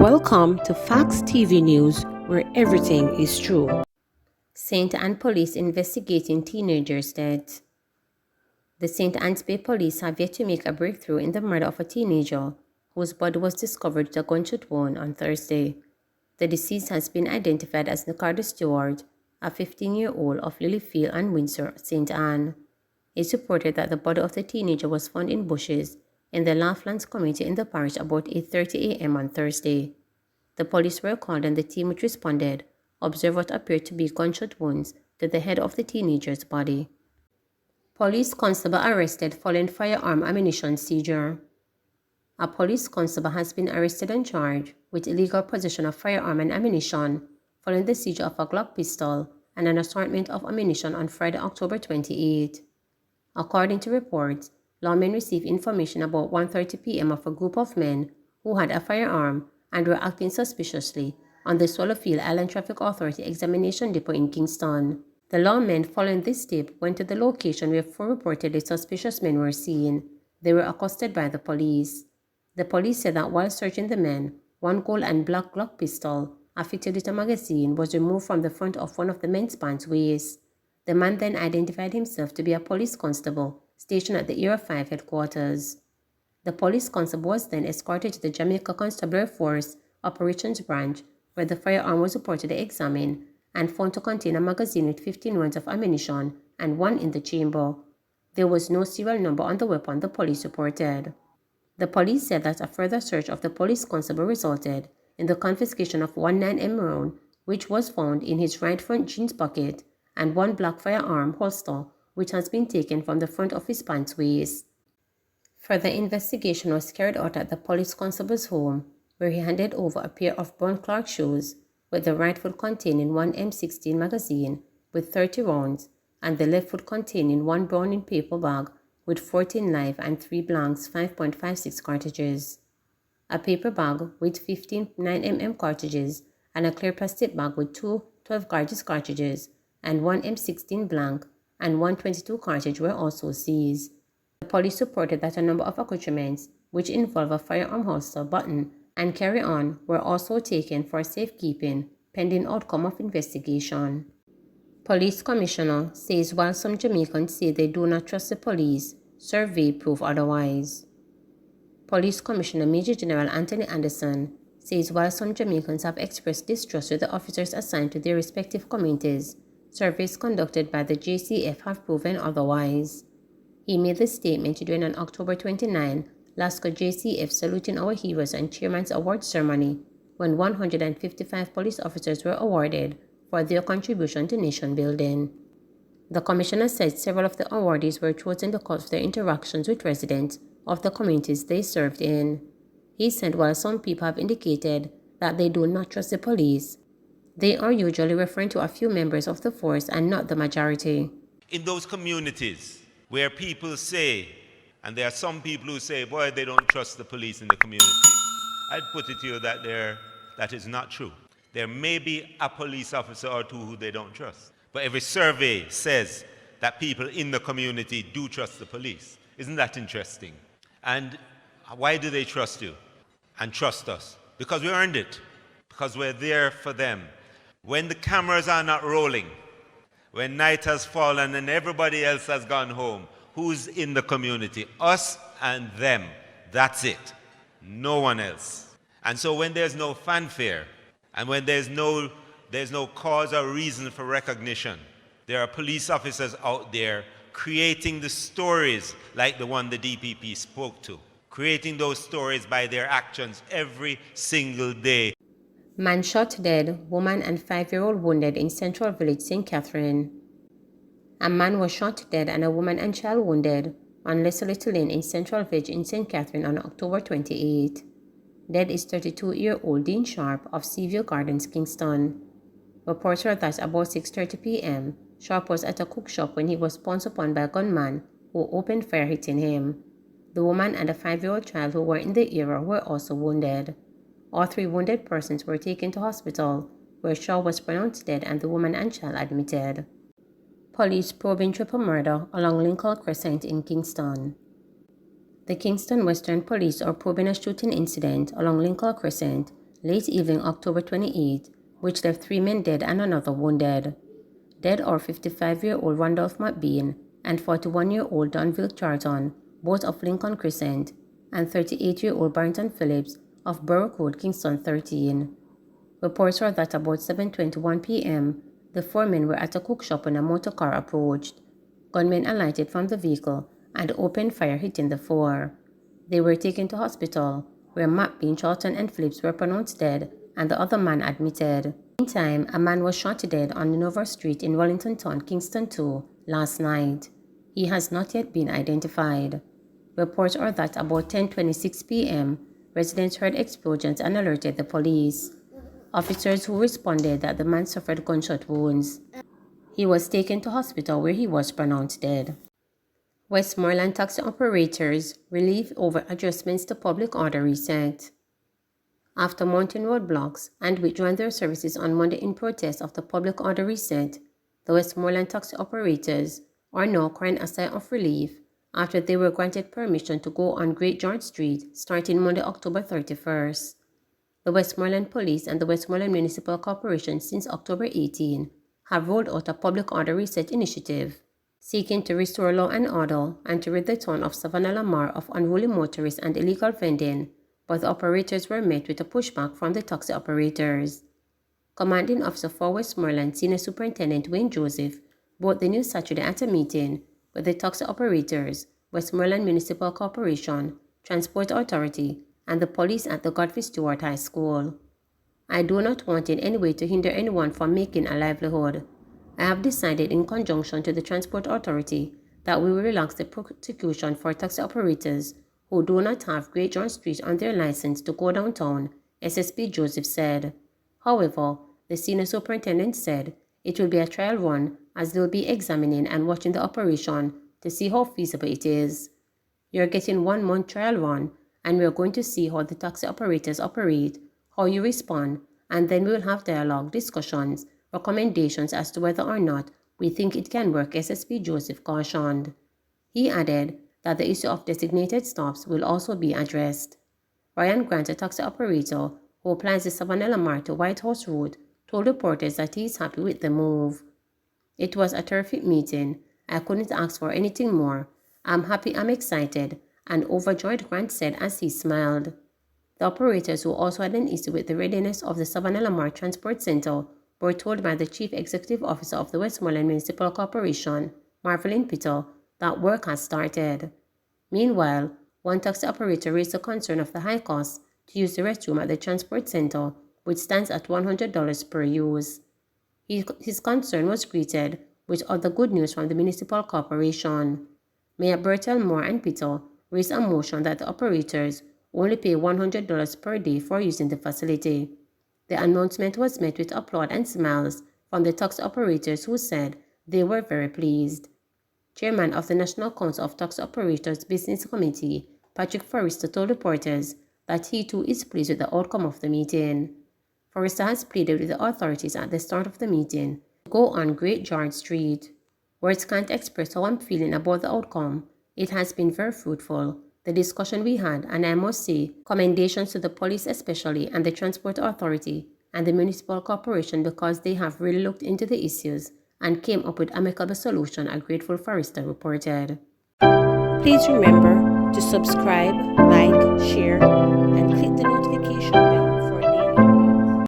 Welcome to Facts TV News, where everything is true. St. Anne police investigating teenager's death. The St. Anne's Bay police have yet to make a breakthrough in the murder of a teenager whose body was discovered with a gunshot wound on Thursday. The deceased has been identified as Ricardo Stewart, a 15-year-old of Lilyfield and Windsor, St. Anne. It's reported that the body of the teenager was found in bushes in the Laughlands community in the parish about 8:30 a.m. on Thursday. The police were called and the team which responded observed what appeared to be gunshot wounds to the head of the teenager's body. Police constable arrested following firearm ammunition seizure. A police constable has been arrested and charged with illegal possession of firearm and ammunition following the seizure of a Glock pistol and an assortment of ammunition on Friday, October 28. According to reports, lawmen received information about 1:30 p.m. of a group of men who had a firearm and were acting suspiciously on the Swallowfield Island Traffic Authority examination depot in Kingston. The lawmen, following this tip, went to the location where 4 reportedly suspicious men were seen. They were accosted by the police. The police said that while searching the men, 1 gold and black Glock pistol, fitted with a magazine, was removed from the front of one of the men's pants waist. The man then identified himself to be a police constable stationed at the Area 5 headquarters. The police constable was then escorted to the Jamaica Constabulary Force Operations Branch, where the firearm was reportedly examined and found to contain a magazine with 15 rounds of ammunition and 1 in the chamber. There was no serial number on the weapon, the police reported. The police said that a further search of the police constable resulted in the confiscation of 1 9mm round, which was found in his right front jeans pocket, and 1 black firearm holster, which has been taken from the front of his pants waist. Further investigation was carried out at the police constable's home, where he handed over a pair of brown Clark shoes with the right foot containing 1 M16 magazine with 30 rounds and the left foot containing 1 Browning paper bag with 14 live and 3 blanks 5.56 cartridges, a paper bag with 15 9mm cartridges, and a clear plastic bag with 2 12 gauge cartridges and 1 M16 blank and 1 22 cartridge were also seized. The police reported that a number of accoutrements, which involve a firearm holster, button, and carry-on, were also taken for safekeeping, pending outcome of investigation. Police Commissioner says while some Jamaicans say they do not trust the police, survey prove otherwise. Police Commissioner Major General Anthony Anderson says while some Jamaicans have expressed distrust with the officers assigned to their respective communities, surveys conducted by the JCF have proven otherwise. He made the statement during an October 29 Lasco JCF Saluting Our Heroes and Chairman's Award ceremony when 155 police officers were awarded for their contribution to nation building. The commissioner said several of the awardees were chosen because of their interactions with residents of the communities they served in. He said while some people have indicated that they do not trust the police, they are usually referring to a few members of the force and not the majority. In those communities where people say, and there are some people who say, boy, they don't trust the police in the community, I'd put it to you that that is not true. There may be a police officer or 2 who they don't trust. But every survey says that people in the community do trust the police. Isn't that interesting? And why do they trust you and trust us? Because we earned it. Because we're there for them. When the cameras are not rolling, when night has fallen and everybody else has gone home, who's in the community? Us and them. That's it. No one else. And so when there's no fanfare, and when there's no cause or reason for recognition, there are police officers out there creating the stories like the one the DPP spoke to, creating those stories by their actions every single day. Man shot dead, woman and 5-year-old wounded in Central Village, St. Catherine. A man was shot dead and a woman and child wounded on Lesser Little Lane in Central Village in St. Catherine on October 28. Dead is 32-year-old Dean Sharp of Seaview Gardens, Kingston. Reports are that about 6:30 p.m., Sharp was at a cook shop when he was pounced upon by a gunman who opened fire, hitting him. The woman and a 5-year-old child who were in the area were also wounded. All 3 wounded persons were taken to hospital, where Shaw was pronounced dead and the woman and child admitted. Police probing triple murder along Lincoln Crescent in Kingston. The Kingston Western Police are probing a shooting incident along Lincoln Crescent late evening October 28, which left 3 men dead and another wounded. Dead are 55-year-old Randolph McBean and 41-year-old Donville Charlton, both of Lincoln Crescent, and 38-year-old Barrington Phillips of Borough Road, Kingston 13. Reports are that about 7:21 p.m., the 4 men were at a cook shop when a motor car approached. Gunmen alighted from the vehicle and opened fire, hitting the 4. They were taken to hospital, where McBean, Charlton, and Phillips were pronounced dead and the other man admitted. Meantime, a man was shot dead on Nova Street in Wellington Town, Kingston 2, last night. He has not yet been identified. Reports are that about 10:26 p.m., residents heard explosions and alerted the police. Officers who responded that the man suffered gunshot wounds. He was taken to hospital where he was pronounced dead. Westmoreland taxi operators relieve over adjustments to public order reset. After mounting roadblocks and withdrawing their services on Monday in protest of the public order reset, the Westmoreland taxi operators are now crying a sigh of relief after they were granted permission to go on Great George Street starting Monday, October 31st. The Westmoreland Police and the Westmoreland Municipal Corporation since October 18 have rolled out a public order reset initiative seeking to restore law and order and to rid the town of Savannah Lamar of unruly motorists and illegal vending, but the operators were met with a pushback from the taxi operators. Commanding Officer for Westmoreland Senior Superintendent Wayne Joseph brought the news Saturday at a meeting with the taxi operators, Westmoreland Municipal Corporation, Transport Authority, and the police at the Godfrey Stewart High School. I do not want in any way to hinder anyone from making a livelihood. I have decided in conjunction to the Transport Authority that we will relax the prosecution for taxi operators who do not have Great George Street on their license to go downtown, SSP Joseph said. However, the senior superintendent said it will be a trial run as they will be examining and watching the operation to see how feasible it is. You're getting 1 month trial run, and we are going to see how the taxi operators operate, how you respond, and then we will have dialogue, discussions, recommendations as to whether or not we think it can work, SSP Joseph cautioned. He added that the issue of designated stops will also be addressed. Ryan Grant, a taxi operator who plans the Savannah Lamar to White House route, told reporters that he is happy with the move. It was a terrific meeting. I couldn't ask for anything more. I'm happy, I'm excited, and overjoyed, Grant said as he smiled. The operators, who also had an issue with the readiness of the Savannah Lamar Transport Center, were told by the Chief Executive Officer of the Westmoreland Municipal Corporation, Marvelyn Peter, that work has started. Meanwhile, one taxi operator raised the concern of the high cost to use the restroom at the transport center, which stands at $100 per use. His concern was greeted with other good news from the municipal corporation. Mayor Bertel Moore and Peter raised a motion that the operators only pay $100 per day for using the facility. The announcement was met with applause and smiles from the taxi operators, who said they were very pleased. Chairman of the National Council of Taxi Operators Business Committee, Patrick Forrester, told reporters that he too is pleased with the outcome of the meeting. Forrester has pleaded with the authorities at the start of the meeting to go on Great George Street. Words can't express how I'm feeling about the outcome. It has been very fruitful, the discussion we had, and I must say, commendations to the police especially, and the Transport Authority and the Municipal Corporation, because they have really looked into the issues and came up with amicable solution, a grateful Forrester reported. Please remember to subscribe, like, share,